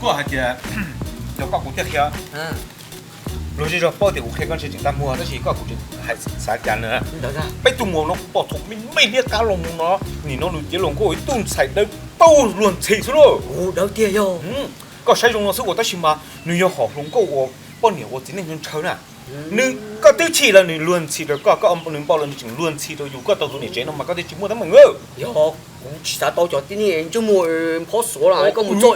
过还是就搞古点去啊。lúc giờ bao tiền cũng con chỉ ta mua nó chỉ có cũng chỉ hay xả chán nữa. Bây tụi mua nó bỏ thuộc mình mấy đĩa cá lồng nó, nhìn nó chỉ lồng có tụi xài đấy bao luôn xì xuống rồi. Ồ, đâu tiền yo. Có xài lồng nó số của ta chỉ mà, nếu như họ lồng có bao nhiêu của chính là chơi nè. Nếu có tiêu chỉ là nếu luôn xì rồi có ông nếu bao lần chỉ luôn xì rồi, dù có tao tụi này chế nó mà có thể chỉ mua tao mà ngơ. Yo, chỉ ta tao cho tí này chứ mua phó số là có một chỗ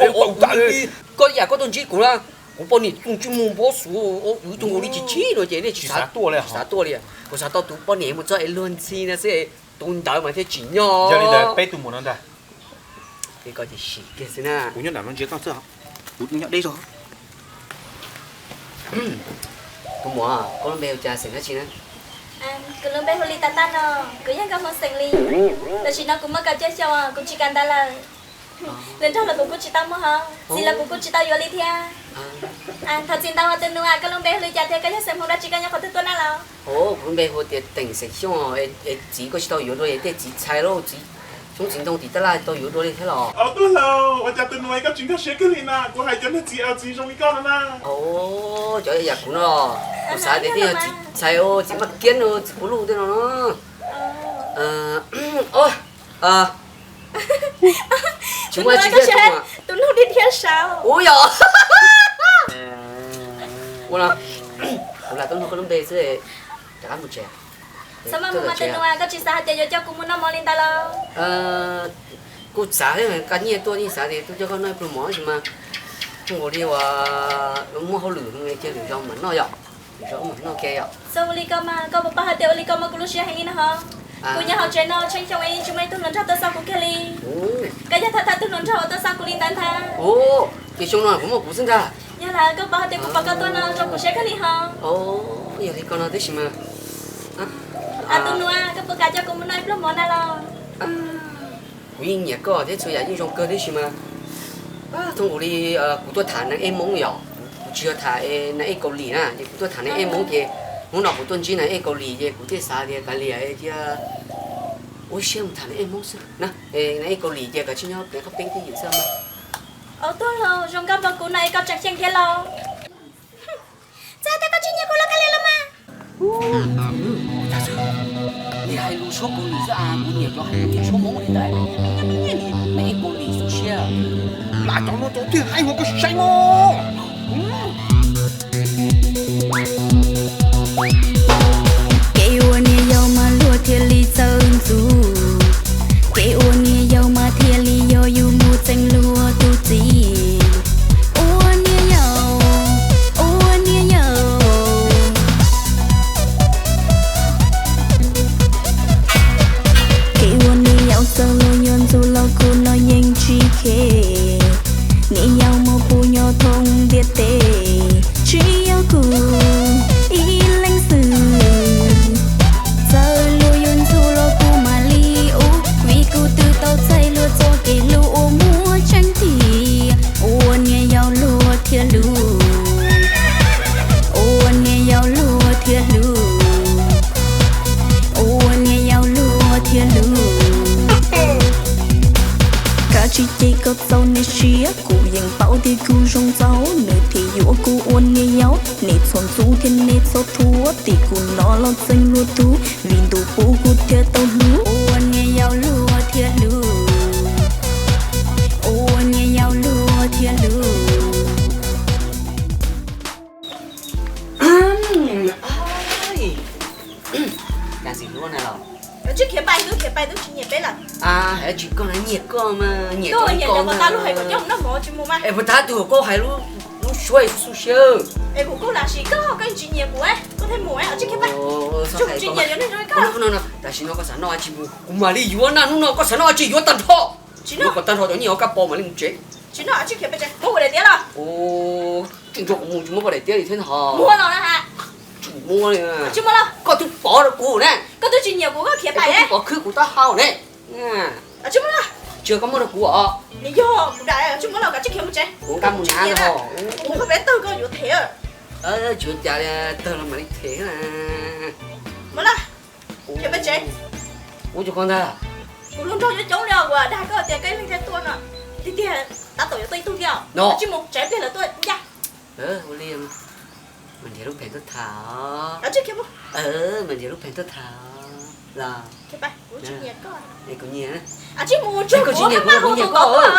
có nhà có tôn chỉ của là. 我帮你种种木棵树，我有种我你去吃了，这里去啥多了，啥多了，我啥到都帮你，我做一轮吃那些东岛嘛，些钱哟。这里的背都没弄的。这个就是这是呐。我要哪能接到这？我要这种。咁我啊，嗰兩邊就成一次咧。cứ luôn bên holi tata nó cứ yang kamu sengli, tapi sih nak kuma kerja siapa, aku cikan dalam. Lần trước là cũng có chị tao mua hả? Chỉ là cũng có chị tao vô đi theo. Thật xin tao tên nuôi cái lông bé hơi chặt theo cái xem không ra chị cái nhà có thứ tuần nào đâu. Ồ, lông bé hồi tiệt tỉnh sạch xong rồi, chỉ có chị tao vô rồi, để chỉ chạy rồi, chỉ trong chính đông thì tất là tao vô rồi thế rồi. Tôi là, 我家tên nuôi cái chuyện khác cái gì nè, cô hay cho nó chỉ trong cái con nè. Ồ, trời ơi, cũng rồi, có sao để thì chỉ chạy rồi, chỉ mặc kiến rồi, chỉ bù lù thế nó. Chúng ta chỉ biết không ạ? Tụi nó đi theo sao? Ôi giời. Ủa là tụi nó có lông bề chứ chả làm một trẻ. Sao mà tụi nó có chỉ sao để cho cô muốn nó mò lên ta lo? Cô xả thế mà cái gì tôi đi xả thì tôi cho con nói pro mỏ chứ mà không có đi vào nó mua hậu lửa nghe chơi lửa rong mà nó dọc rõ mà nó kêu dọc. Sao đi con mà con bà hạt tiêu đi con mà cô lúc xưa hay như nào? Cô nhà họ chơi nó tranh trong ấy chúng mày tụi nó cho tôi sao cô kia đi. Cái nhà thật tụi nó cho tôi sao cô đi tan tha. Ồ, cái chung nó cũng một cú sinh ra. Như là các bà thì cũng bà tôi nó cho cô sẽ cái gì hả? Ồ, giờ thì con nói thế mà. Tụi nó các bà cả cho cô muốn nói lúc món nào lo. Quý nhà có thế chơi như trong cơ thế mà. Thông qua đi cụ tôi thả này em mong nhỏ, chưa thả này cầu lì nè, cụ tôi thả này em mong kì, mong nào cụ tuần chỉ này cầu lì vậy cụ tôi xả thì cái lì ấy chứ. Ôi xem thằng em muốn sao nè này câu lì giờ cả chứ nhau cái có bên cái gì sao mà tôi là trong các bà cô này có chắc chắn thế lo sao ta có chuyện nhà cô là cái gì mà thật sự đi hai lú số câu lì ra cũng nhiều cho hai lú số món đi đấy này câu lì số xe là cho nó thì hai người có say mà kêu anh yêu mà lúa thiệt lý sơn dù kêu anh yêu mà thiệt lý yêu mua tranh lúa tu gì anh yêu kêu anh yêu sao lo nhon dù lo cô nói nhanh chi khe ni yêu mà bu nhau thông biết tê chỉ yêu cô ý lãnh sự chỉ chỉ có dâu này xía cụยังเป้าที่กูรองเจ้าเนื้อที่อยู่กูอ้วนเนี่ยเย้านี่ชนสูงที่นี่โซทัวตีกูนอนแล้วจึงรู้ตัววินดูปูกูเทียตัวรู้อ้วนเนี่ยเย้ารู้เทียรู้อ้วนเนี่ยเย้ารู้เทียรู้làm gì luôn này rồi chứ khía bài tôi chỉ nhiệt bé là hãy chỉ con này nhiệt con mà nhiệt tôi nhiệt mà ta lúc hay còn nhóc nó mỏ chỉ mua mà em phải ta từ cô hay lúc xuôi su sơ em của cô là gì có cái chuyện nhiệt của ấy có thể mua ấy ở chứ khía bài chụp chuyện nhiệt cho nên rồi có nó tại sao nó có sản nói chỉ mà đi vô nó có sản nói chỉ vô tận thọ chỉ nó còn tận thọ cho nhiều các bộ mà linh chế chỉ nó ở chứ khía bài chơi mua để tiếc rồi ồ chúng tôi cũng mua có để tiếc thì thế nào mua rồi đó hả mua này chứ mua đâu có tôi bỏ được củ này có tôi chuyện nhiệt của khía bài ấy có khứ của ta hao này chứ mua đâu chưa có mua được củ à đi vô đại chứ mua đâu cả chứ khía một chơi cũng cam một nhà rồi cũng không biết tôi có nhiều thế à chuyện cha tao làm mà đi thế là mà là khía bài chơi ủa cho con ta cũng luôn cho cháu nào và đã có tiền cái lên cái tuần à thì ta tổ cho tôi tu theo Nó. chứ một trái bia là tôi nha vô liêm mình thì lúc phèn tôi thảo ở trước kia không mình thì lúc phèn tôi thảo là cái bài của chị nhật con đây có nhiều á à chứ một chút có chị của nhật các có bác nhiều không có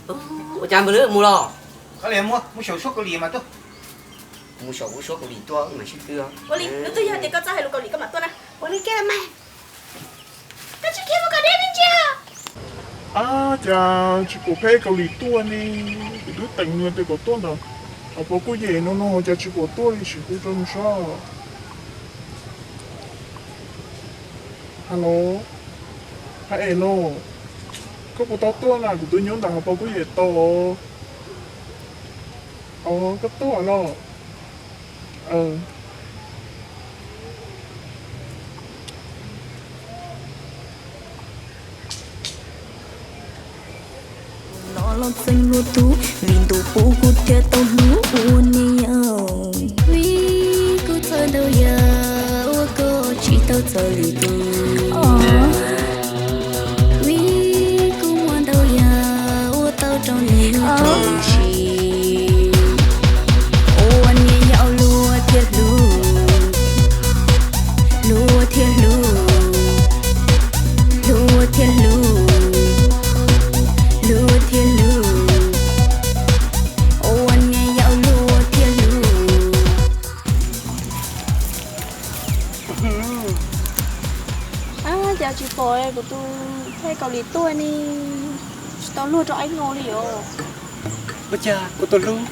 có ủa cha bữa mua lo có lẽ mua sầu suốt cái gì mà tôi mua số của lì tua mà ship chưa có lý nó tôi giờ thì con ra hay là có lý các bạn tôi nè có lý kia là mày cái chị kia một cái đêm bên chưa À, chà, chị có phê cầu lì tua đi. Cái đứa tình người tôi có tua nào. À, bố cô gì nó, chà chị có tua đi, chị có trong sao. Hello. Hãy nó. Có có tua nào của tôi nhớ rằng bố cô gì to. Có tua nó. nó lo xanh lúa tú vì tụ bố cô theo tao lúa uốn nhau vì cô thơ đâu giờ cô chỉ tao thơ lì tu vì cô muốn đâu giờ tao trong lì tu chi uốn nhau lúa thiệt lúa thiệt lúa thiệt lúa thiên lúa ô anh nghe dạo lúa thiên lúa giờ chị phổi của tôi hay cầu lý tôi nè tao luôn cho anh ngồi đi rồi bây giờ của tôi luôn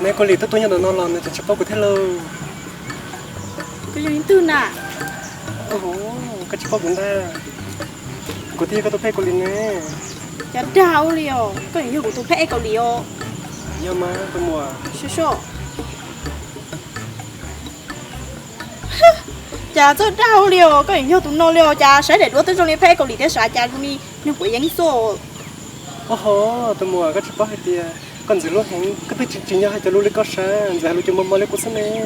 mẹ có lì tôi nhận được nó làm nên chắc bao của thế lâu cái gì tư nè cái chắc bao của ta của thì có tôi phải có lì nè chả đau liều cái gì của tôi phải cầu lý ô giờ mà tôi mua số chả cho đau liều cái gì tụi nó liều chả sẽ để đuổi tới trong này phải cầu lý thế sao chả đi nhưng phải đánh số tôi mua cái chắc bao hết tiền còn giữ luôn hàng cái tôi chỉ nhớ hai cho luôn lấy có sáng giờ luôn cho mắm lấy của sáng nè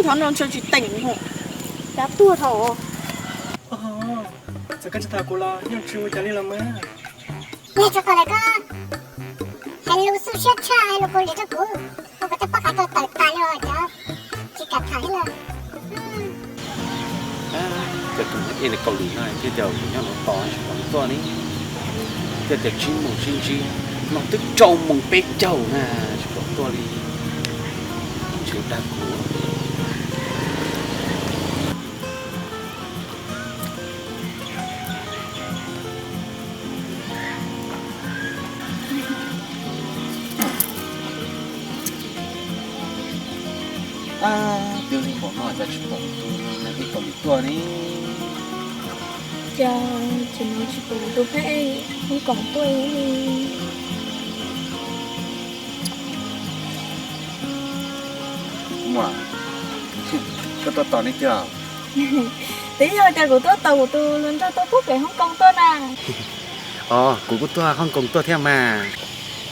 thằng nó chơi chỉ tỉnh hả đá tua thổ giờ cái chúng ta cô lo nhưng chưa trả lời làm mà nghe cho con này con hello su chết cha hello con để cho cô có thể bắt cái tay tay rồi chứ chỉ cả thấy là cái tụi nó là cầu lì này cái đầu của nó to còn to đấy cái chim mông chim nó tức trâu mông bét trâu nè còn to đi chịu đau của tiêu linh bỏ nó ra chụp nó đi cầu lì tua này cha chỉ nói chỉ cùng tôi phải không còn tôi đi mà cái to này chưa tí thôi cha của tôi tàu của tôi luôn cho tôi phúc để không công tôi nè của tôi không cùng tôi theo mà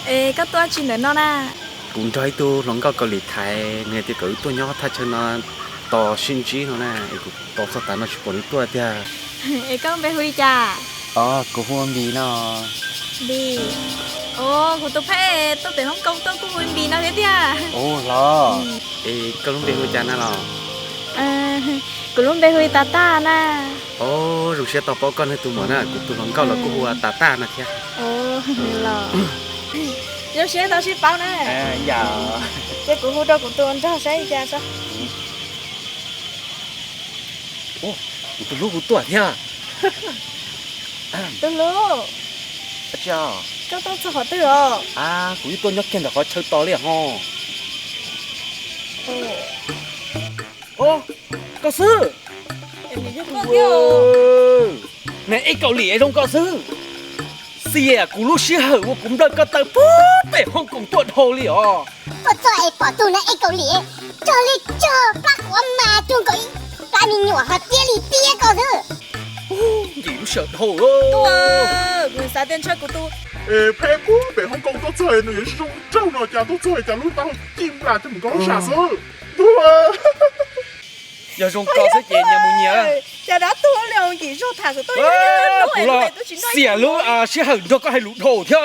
ê các tôi chỉ để nó nè cũng trai tôi lòng cao cầu lì thái người thì cử tôi nhỏ thay cho nó to sinh trí nó nè cũng to sao ta nó chụp bỏ đi tôi thì ê con bé huy cha của hôm đi nó đi của tôi phải tôi để không công tôi cũng huy đi nó thế thì lo con lúc đi hồi cha nó lo của lúc bé huy tata nè rồi sẽ tao bảo conให้tụi mình nè của tụi lòng cao là của hoa tata nè kia lo giờ sẽ tao sẽ bảo nè dạ cái của hồ đâu của tôi ăn cho sẽ cha sao tụi lúc của tôi thì tôi lố chào các tôi sẽ hỏi tôi rồi của tôi nhắc kia là có chơi to liền ho cao sư em nhìn con kêu này ấy cậu lì ấy không cao sư xìa của lúc xìa hở cũng đợi có tới phút để không cùng tuột hồ lì có cho ai bỏ tù này ai cầu lì cho đi cho bác của mà chuông cởi lại mình nhỏ hạt tia lì tia có thứ gì cũng sợ hồ ơi tôi người xã tên chơi của tôi phê bố để không công tốt trời nữa xong trâu nó chả tốt trời chả lúc tao chim là cho mình có xả sơ tua giờ dùng có sẽ chè nhà mùi nhớ giờ đã tua liệu gì cho thằng của tôi cú lo xỉa lú xỉa hở cho có hay lú thổ theo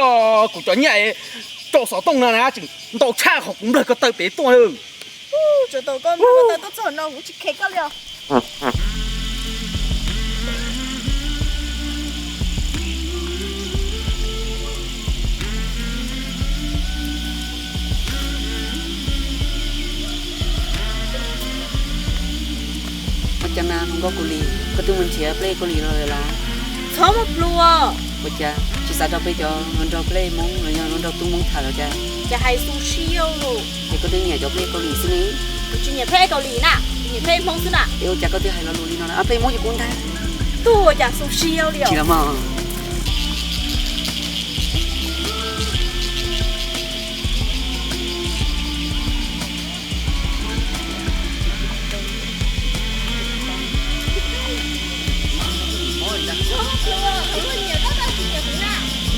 cú cho nhảy cho sọ tông nè chừng tàu cha học cũng được có tới bé tôi hơn cho tôi con tôi tốt rồi nó cũng chỉ khét cái liệu Macam mana kau kuli, kau tu mencia play kuli rồi là. sao mà lùa Bây giờ chỉ sao đâu bây giờ nó đâu play mong rồi nó đâu tu mong thà rồi cha. chả hay sushi luôn Thì có đứa nhà cho play kuli xin đi. tôi chỉ nhận phê cầu lì nè nhận phê mong xin nè Yêu cha có thứ hay là luli nó play mong gì cũng thay. tôi chả sushi liệu Chỉ là mà.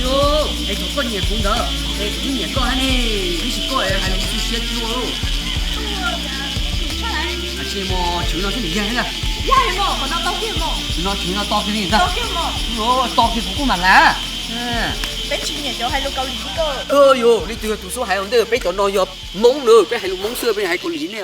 Yo, ai cho con nhà cũng đó. Ai cũng nhà con này, đi chỉ coi hay là đi xe chua. À chị mò chúng nó thế này hay là? dai mò còn nó to kia mò Nó chúng nó to cái gì ra? to kia mò Yo, to cái cũng mà lá. bé chỉ nhận cho hai lô cầu lì cơ Yo, đi từ số 2 on đây, bé cho nó nhập mông nữa, bé hay mông xưa bé hay có lý nè.